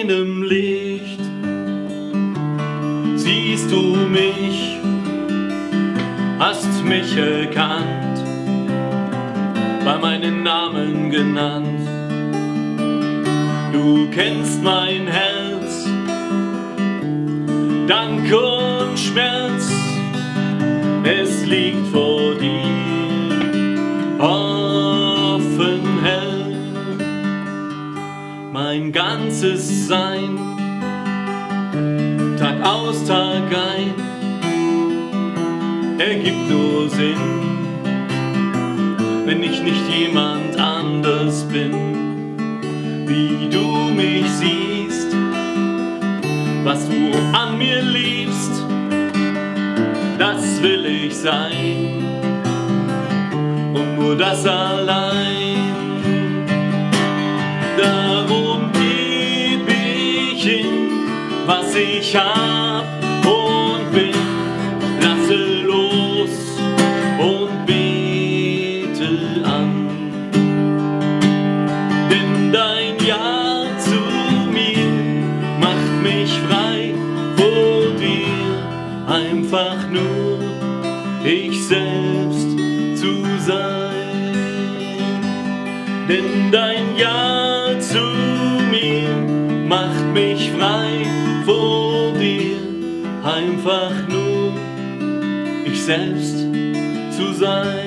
deinem Licht siehst du mich, hast mich erkannt, bei meinem Namen genannt. Du kennst mein Herz, Dank und Schmerz, es liegt vor dir, offen hell. Mein ganzes Sein, Tag aus, Tag ein, ergibt nur Sinn, wenn ich nicht jemand anders bin. Wie du mich siehst, was du an mir liebst, das will ich sein und nur das allein. Darum geb ich hin, was ich hab und bin, lasse los und bete an. Denn dein Ja zu mir macht mich frei vor dir, einfach nur ich selbst zu sein. Denn dein Ja zu mir macht mich frei vor dir, einfach nur ich selbst zu sein.